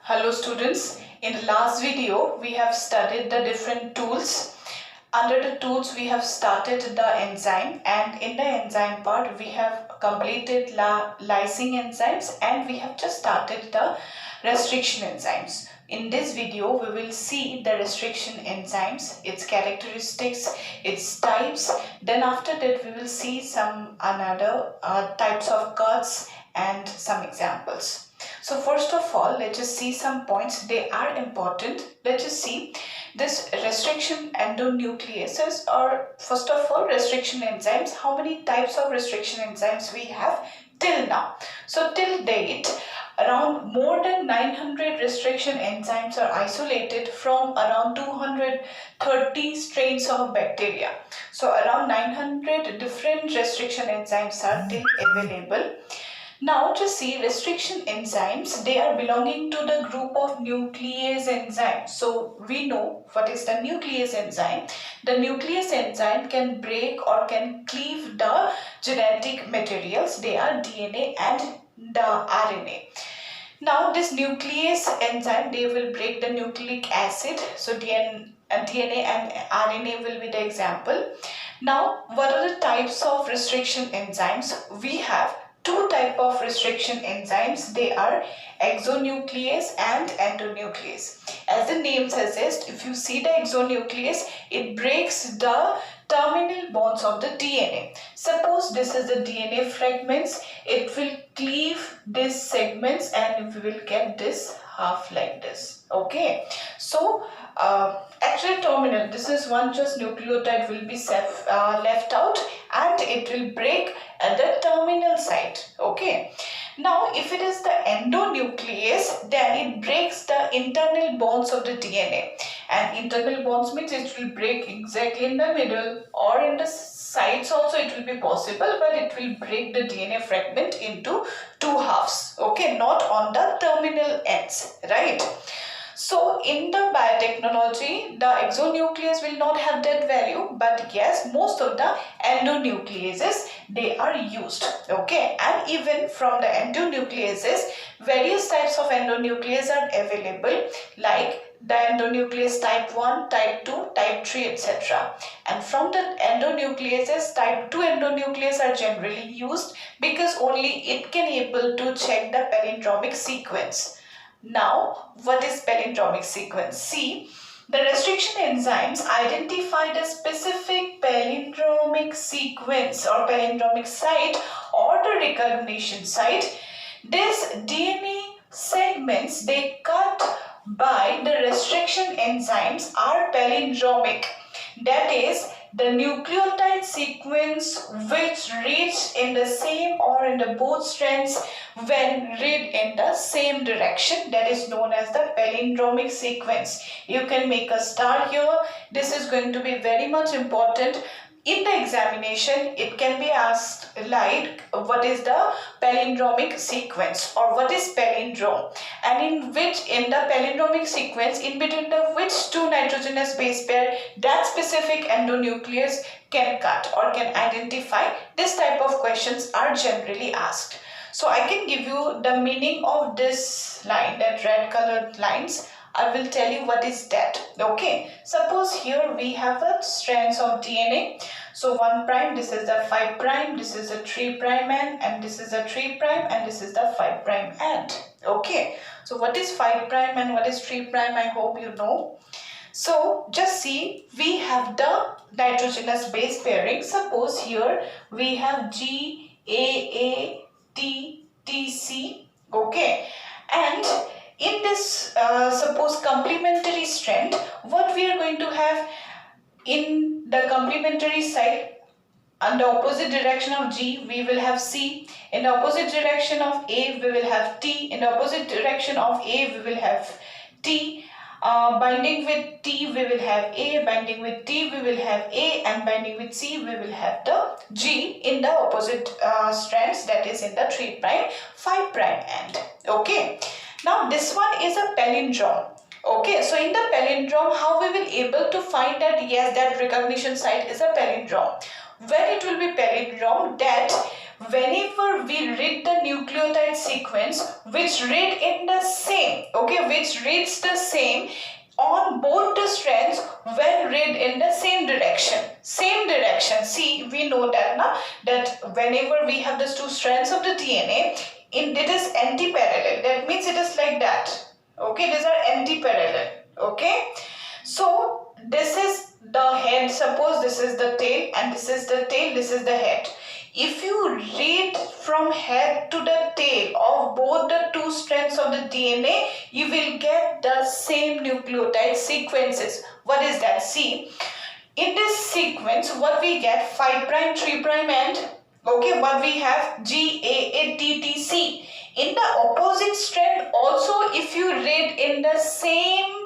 Hello students, in the last video we have studied the different tools. Under the tools we have started the enzyme, and in the enzyme part we have completed lysing enzymes and we have just started the restriction enzymes. In this video we will see the restriction enzymes, its characteristics, its types. Then after that we will see some another types of cuts and some examples. So first of all, let's just see some points. They are important. Let's just see this restriction endonucleases, or first of all restriction enzymes. How many types of restriction enzymes we have till now? So till date, around more than 900 restriction enzymes are isolated from around 230 strains of bacteria. So around 900 different restriction enzymes are still available. Now just see restriction enzymes, they are belonging to the group of nuclease enzymes. So we know what is the nuclease enzyme. The nuclease enzyme can break or can cleave the genetic materials. They are DNA and the RNA. Now this nuclease enzyme, they will break the nucleic acid. So DNA and RNA will be the example. Now what are the types of restriction enzymes? We have two type of restriction enzymes. They are exonuclease and endonuclease. As the name suggests, if you see the exonuclease, it breaks the terminal bonds of the DNA. Suppose this is the DNA fragments, it will cleave these segments and we will get this half like this. Okay, so actually terminal, this is one just nucleotide will be left out and it will break at the terminal site. Okay, now if it is the endonuclease, then it breaks the internal bonds of the DNA, and internal bonds means it will break exactly in the middle or in the sides also it will be possible, but it will break the DNA fragment into two halves. Okay, not on the terminal ends, right? So in the biotechnology, the exonuclease will not have that value, but yes, most of the endonucleases, they are used. Okay, and even from the endonucleases, various types of endonuclease are available, like the endonuclease type 1, type 2, type 3, etc. And from the endonucleases, type 2 endonuclease are generally used because only it can able to check the palindromic sequence. Now, what is palindromic sequence? See, the restriction enzymes identify the specific palindromic sequence or palindromic site or the recognition site. These DNA segments, they cut by the restriction enzymes are palindromic. That is, the nucleotide sequence which reads in the same or in the both strands when read in the same direction, that is known as the palindromic sequence. You can make a star here. This is going to be very much important. In the examination, it can be asked like what is the palindromic sequence or what is palindrome, and in the palindromic sequence, in between the which two nitrogenous base pair that specific endonuclease can cut or can identify. This type of questions are generally asked. So I can give you the meaning of this line, that red colored lines. I will tell you what is that. Okay, suppose here we have a strands of DNA. So 1 prime, this is the 5 prime, this is the 3 prime end, and this is the 3 prime, and this is the 5 prime end. Okay, so what is 5 prime and what is 3 prime? I hope you know. So just see, we have the nitrogenous base pairing. Suppose here we have GAATTC. Okay, and in this suppose complementary strand, what we are going to have in the complementary side, on the opposite direction of G we will have C, in the opposite direction of A we will have T, in the opposite direction of A we will have T, binding with T we will have A, binding with T we will have A, and binding with C we will have the G in the opposite strands, that is in the 3 prime 5 prime end. Okay, now this one is a palindrome. Okay, so in the palindrome, how we will able to find that yes, that recognition site is a palindrome? When it will be palindrome, that whenever we read the nucleotide sequence which read in the same, okay, which reads the same on both the strands when read in the same direction. Same direction. See, we know that now that whenever we have these two strands of the DNA, it is anti-parallel. That means it is like that. Okay, these are anti-parallel. Okay, so this is the head. Suppose this is the tail and this is the tail. This is the head. If you read from head to the tail of both the two strands of the DNA, you will get the same nucleotide sequences. What is that? See, in this sequence, what we get 5 prime, 3 prime, and okay, what we have GAATTC. In the opposite strand, also, if you read in the same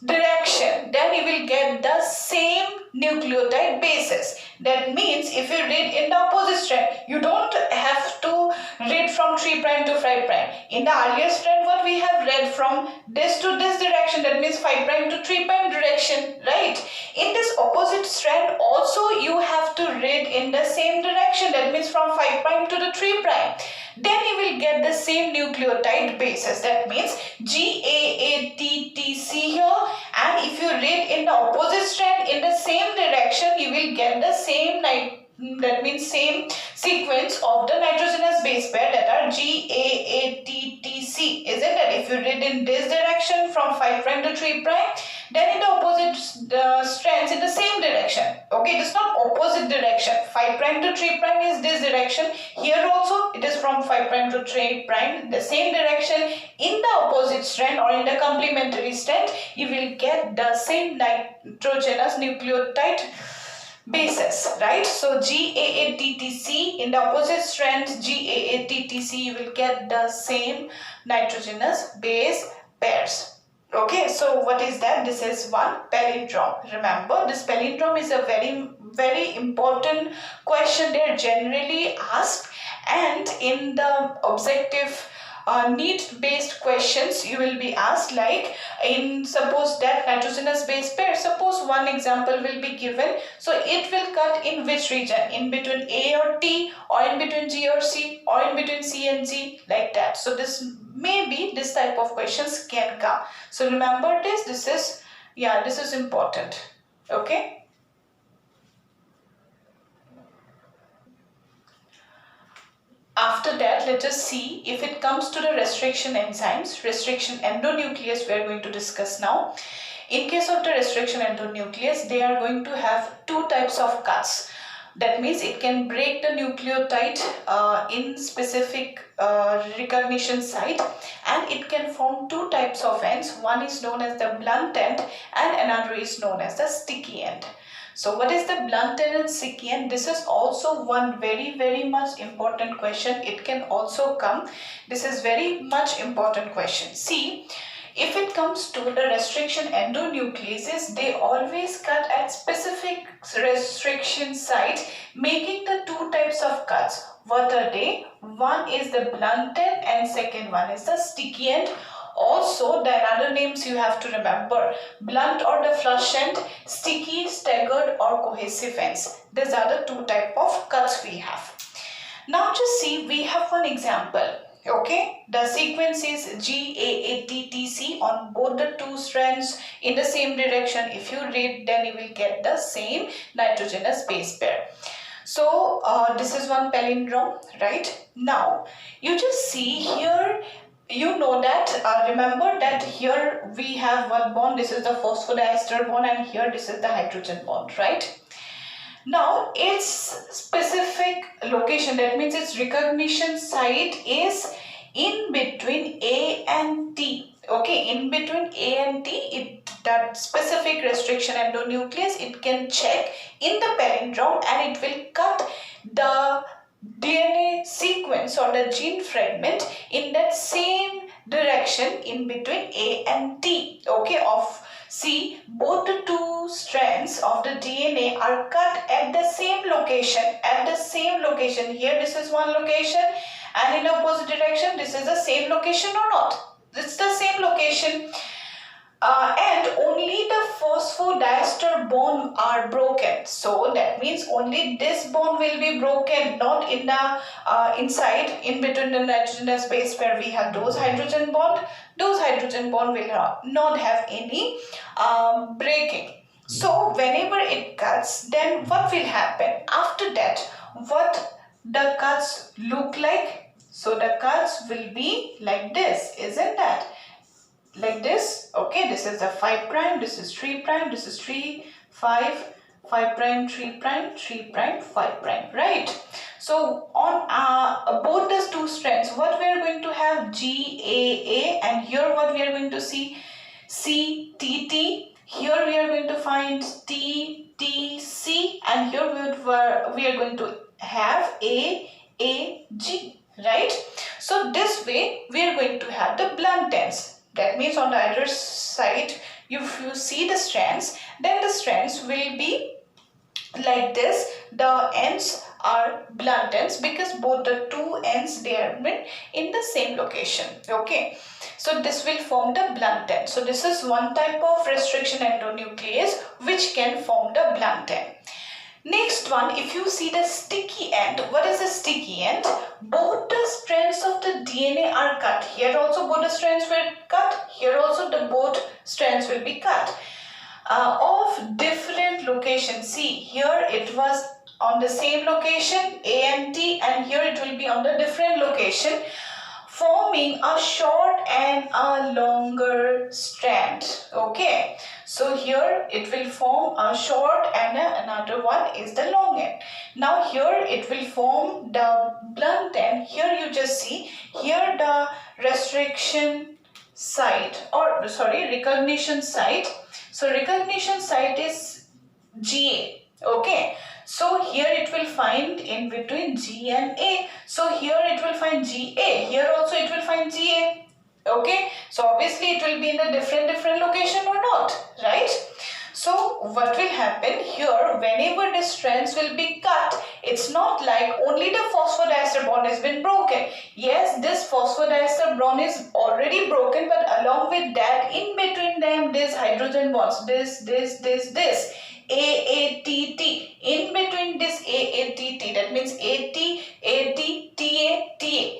direction, then you will get the same nucleotide bases. That means if you read in the opposite strand, you don't have to read from 3 prime to 5 prime. In the earlier strand, what we have read from this to this direction, that means 5 prime to 3 prime direction, right? In this opposite strand, also you have to read in the same direction, that means from 5 prime to the 3 prime. Then you will get the same nucleotide bases. That means GAATTC here, and if you read in the opposite strand in the same direction, you will get the same that means same sequence of the nitrogenous base pair, that are GAATTC, isn't it? If you read in this direction from 5 prime to 3 prime, then in the opposite strands in the same direction. Okay, it is not opposite direction. 5 prime to 3 prime is this direction. Here also it is from 5 prime to 3 prime, the same direction. In the opposite strand or in the complementary strand, you will get the same nitrogenous nucleotide bases, right? So GAATTC, in the opposite strand GAATTC, you will get the same nitrogenous base pairs. Okay, so what is that? This is one palindrome. Remember, this palindrome is a very important question. They are generally asked, and in the objective need-based questions, you will be asked, like in suppose that nitrogenous base pair, suppose one example will be given, so it will cut in which region, in between A or T, or in between G or C, or in between C and G, like that. So this maybe this type of questions can come. So remember this is important. Okay. After that, let us see if it comes to the restriction enzymes, restriction endonuclease we are going to discuss now. In case of the restriction endonuclease, they are going to have two types of cuts. That means it can break the nucleotide in specific recognition site, and it can form two types of ends. One is known as the blunt end and another is known as the sticky end. So what is the blunt end and sticky end? This is also one very much important question. It can also come. This is very much important question. See, if it comes to the restriction endonucleases, they always cut at specific restriction site, making the two types of cuts. What are they? One is the blunt end and second one is the sticky end. Also, the other names you have to remember: blunt or the flush end, sticky, staggered or cohesive ends. These are the two type of cuts we have. Now just see, we have one example. Okay, the sequence is GAATTC on both the two strands in the same direction. If you read, then you will get the same nitrogenous base pair. So this is one palindrome, right? Now you just see here. You know that, remember that here we have one bond, this is the phosphodiester bond, and here this is the hydrogen bond, right? Now its specific location, that means its recognition site is in between A and T. Okay, in between A and T, that specific restriction endonuclease, it can check in the palindrome and it will cut the DNA sequence or the gene fragment in that same direction in between A and T. Okay, of C, both the two strands of the DNA are cut at the same location. Here this is one location, and in opposite direction this is the same location or not? It's the same location. and only the phosphodiester bond are broken. So that means only this bond will be broken, not in the inside, in between the nitrogenous base where we have those hydrogen bond. Those hydrogen bond will not have any breaking. So whenever it cuts, then what will happen? After that, what the cuts look like? So the cuts will be like this, isn't that? Like this. Okay, this is the 5 prime, this is 3 prime, this is 3 5 5 prime, 3 prime, 3 prime, 5 prime, right? So on both these two strands, what we are going to have GAA, and here what we are going to see CTT. Here we are going to find TTC, and here we are going to have AAG, right? So this way we are going to have the blunt ends. That means on the other side, if you see the strands, then the strands will be like this. The ends are blunt ends because both the two ends, they are in the same location. Okay, so this will form the blunt end. So this is one type of restriction endonuclease which can form the blunt end. Next one, if you see the sticky end, what is the sticky end? Both the strands of the DNA are cut. Here also both the strands were cut. Here also the both strands will be cut. Of different locations. See, here it was on the same location, A and T, and here it will be on the different location, forming a short and a longer strand. Okay, so here it will form a short and another one is the long end. Now here it will form the blunt end. Here you just see, here the restriction site, or sorry, recognition site. So recognition site is GA. Okay, so here it will find in between G and A. So here it will find GA. Here also it will find GA. Okay, so obviously it will be in a different location or not, right? So what will happen here, whenever the strands will be cut, it's not like only the phosphodiester bond has been broken. Yes, this phosphodiester bond is already broken, but along with that, in between them, there's hydrogen bonds. This. AATT. In between this AATT, that means AT, AT, TA, TA.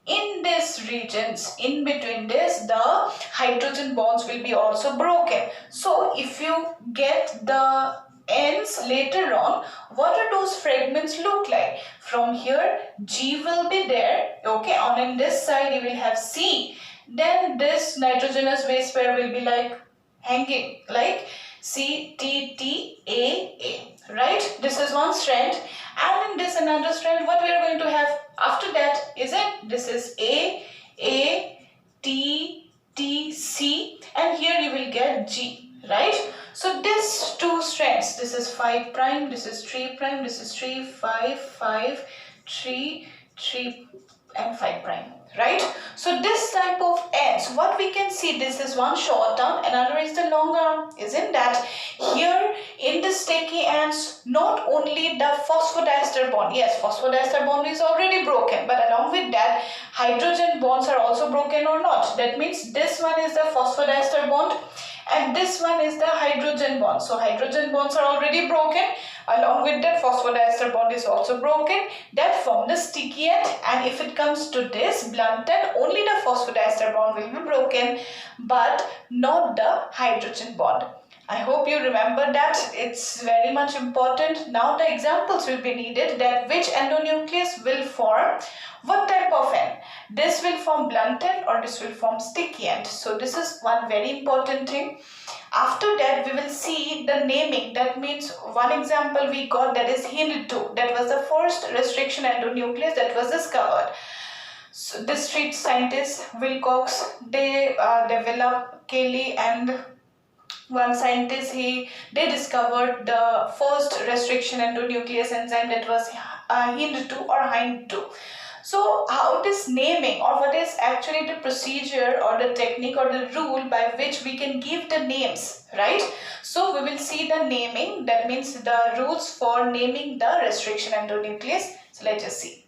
In these regions, in between this, the hydrogen bonds will be also broken. So if you get the ends later on, what are those fragments look like? From here, G will be there. Okay, on in this side you will have C. Then this nitrogenous base pair will be like hanging, like CTTA, right? This is one strand, and in this another strand, what we are going to have after that is it? This is ATTC, and here you will get G, right? So these two strands, this is 5 prime, this is 3 prime, this is 3 5 5 3 3 and 5 prime, right? So this type of ends, what we can see, this is one short arm, another is the long arm, isn't that? Here in the sticky ends, not only the phosphodiester bond, yes, phosphodiester bond is already broken, but along with that, hydrogen bonds are also broken or not. That means this one is the phosphodiester bond and this one is the hydrogen bond. So hydrogen bonds are already broken. Along with that, phosphodiester bond is also broken. That form the sticky end, and if it comes to this blunt end, only the phosphodiester bond will be broken, but not the hydrogen bond. I hope you remember that. It's very much important. Now the examples will be needed, that which endonuclease will form what type of end. This will form blunt end or this will form sticky end. So this is one very important thing. After that, we will see the naming. That means one example we got, that is Hind2. That was the first restriction endonuclease that was discovered. So this three scientists, Wilcox, they developed, Cayley and one scientist, they discovered the first restriction endonuclease enzyme, that was Hind2 or Hind2. So how this naming, or what is actually the procedure or the technique or the rule by which we can give the names, right? So we will see the naming, that means the rules for naming the restriction endonuclease. So let's just see.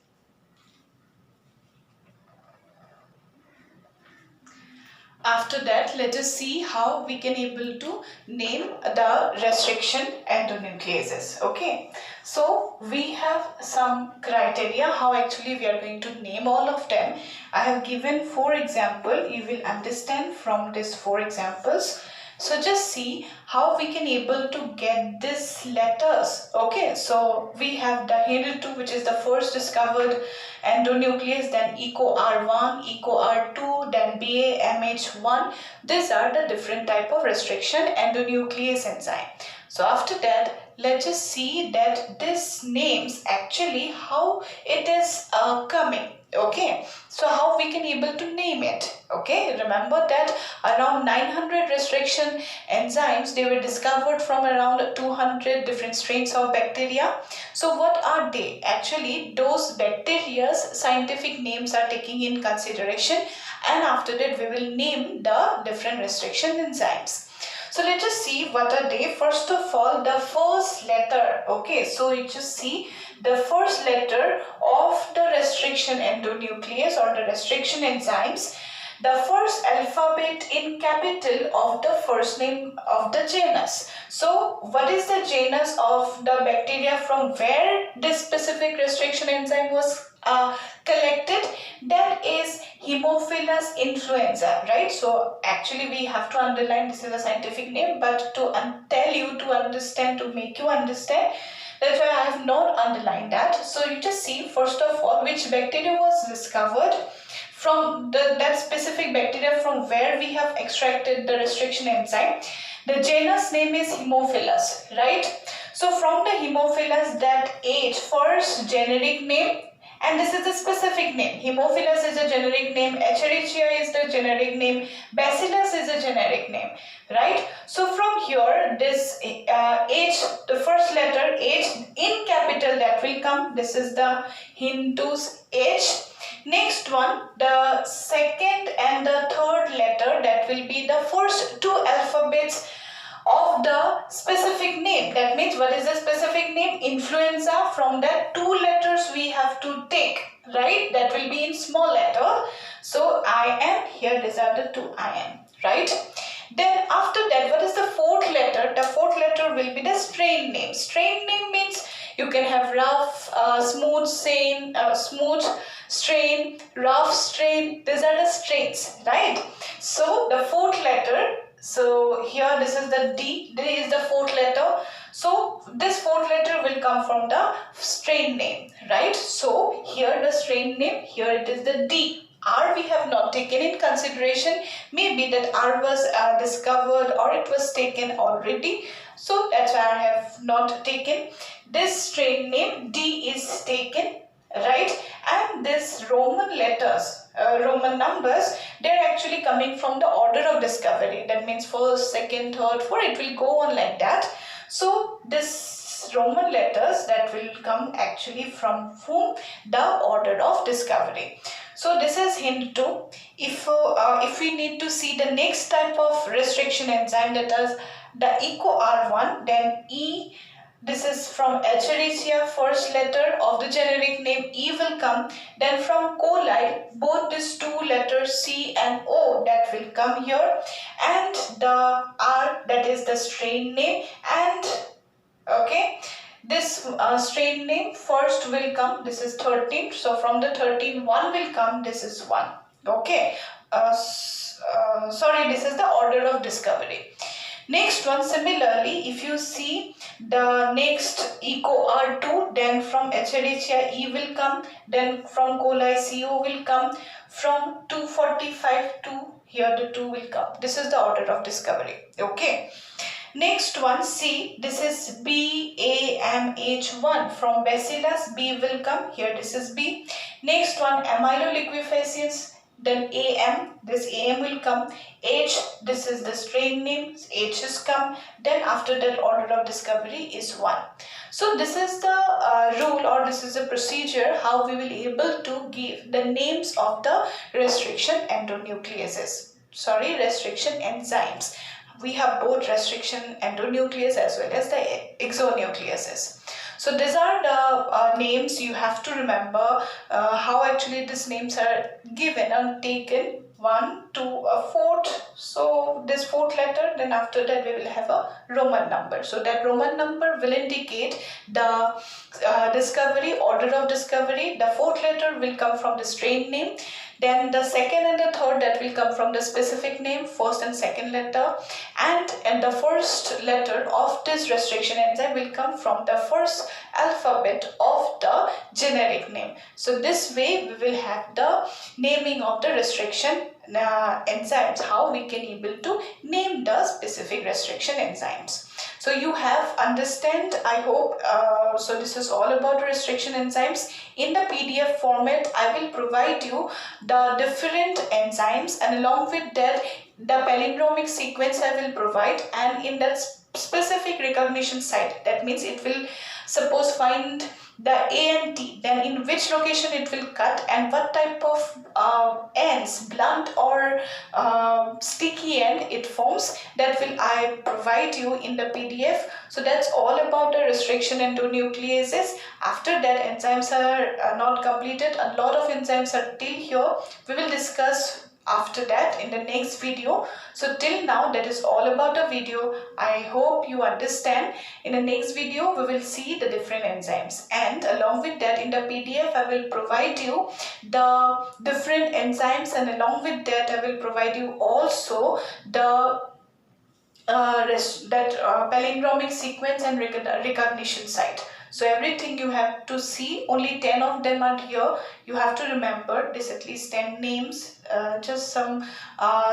After that, let us see how we can able to name the restriction endonucleases. Okay, so we have some criteria how actually we are going to name all of them. I have given 4 examples. You will understand from these 4 examples. So just see how we can able to get these letters. Okay, so we have the HindII2, which is the first discovered endonuclease, then EcoR1, EcoR2, then BAMH1. These are the different type of restriction endonuclease enzyme. So after that, let's just see that this names actually how it is coming. Okay, so how we can able to name it. Okay, remember that around 900 restriction enzymes, they were discovered from around 200 different strains of bacteria. So what are they? Actually, those bacteria's scientific names are taking in consideration, and after that we will name the different restriction enzymes. So let us see what are they. First of all, the first letter. Okay, so you just see the first letter of the restriction endonuclease or the restriction enzymes. The first alphabet in capital of the first name of the genus. So what is the genus of the bacteria from where this specific restriction enzyme was collected? That is Haemophilus influenza, right? So actually we have to underline this is a scientific name, but to tell you, to understand, to make you understand, that's why I have not underlined that. So you just see first of all which bacteria was discovered from that specific bacteria from where we have extracted the restriction enzyme. The genus name is Haemophilus, right? So from the Haemophilus, that H first generic name, and this is the specific name. Haemophilus is a generic name, Escherichia is the generic name, Bacillus is a generic name, right? So from here, this H, the first letter H in capital that will come. This is the HindII's H. Next one, the second and the third letter, that will be the first 2 alphabets of the specific name. That means what is the specific name? Influenza. From that 2 letters we have to take, right? That will be in small letter. So IN, here these are the 2 IN, right? Then after that, what is the 4th letter? The 4th letter will be the strain name. Strain name means you can have rough, smooth strain, rough strain. These are the strains, right? So the 4th letter, so here this is the D. D is the 4th letter. So this 4th letter will come from the strain name, right? So here the strain name, here it is the D. R we have not taken in consideration. Maybe that R was discovered or it was taken already. So that's why I have not taken. This strain name D is taken, right? And this Roman letters, Roman numbers, they're actually coming from the order of discovery. That means first, second, third, fourth, it will go on like that. So this Roman letters that will come actually from whom? The order of discovery. So this is HindII. If we need to see the next type of restriction enzyme, that is the EcoR1, then E, this is from Escherichia, first letter of the generic name E will come. Then from coli, both these 2 letters C and O, that will come here. And the R, that is the strain name. And okay, this strain name first will come. This is 13. So from the 13, 1 will come. This is 1. Okay. Sorry, this is the order of discovery. Next one, similarly, if you see the next EcoR2, then from Escherichia E will come, then from coli CO will come, from 245 to here the 2 will come. This is the order of discovery. Okay. Next one, C, this is BAMH1. From Bacillus, B will come. Here this is B. Next one, amyloliquefacients. Then AM, this AM will come. H, this is the strain name. H is come. Then after that, order of discovery is 1. So this is the rule, or this is the procedure how we will able to give the names of the restriction endonucleases. Sorry, restriction enzymes. We have both restriction endonuclease as well as the exonucleases. So these are the names you have to remember how actually these names are given and taken. 1, 2, 4 so this fourth letter, then after that we will have a Roman number. So that Roman number will indicate the discovery, order of discovery. The fourth letter will come from the strain name. Then the second and the third, that will come from the specific name, first and second letter. And the first letter of this restriction enzyme will come from the first alphabet of the generic name. So this way we will have the naming of the restriction enzymes, how we can able to name the specific restriction enzymes. So you have understand, I hope. So this is all about restriction enzymes. In the PDF format, I will provide you the different enzymes, and along with that the palindromic sequence I will provide, and in that specific recognition site, that means it will suppose find the A and T, then in which location it will cut and what type of ends, blunt or sticky end it forms, that will I provide you in the PDF. So that's all about the restriction endonucleases. After that, enzymes are not completed. A lot of enzymes are till here. We will discuss after that in the next video. So till now, that is all about the video. I hope you understand. In the next video we will see the different enzymes, and along with that in the PDF I will provide you the different enzymes, and along with that I will provide you also the palindromic sequence and recognition site. So everything you have to see, only 10 of them are here. You have to remember this, at least 10 names, just some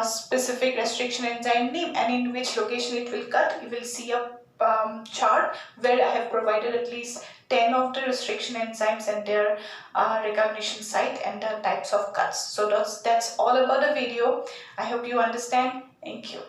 specific restriction enzyme name, and in which location it will cut. You will see a chart where I have provided at least 10 of the restriction enzymes and their recognition site and the types of cuts. So that's all about the video. I hope you understand. Thank you.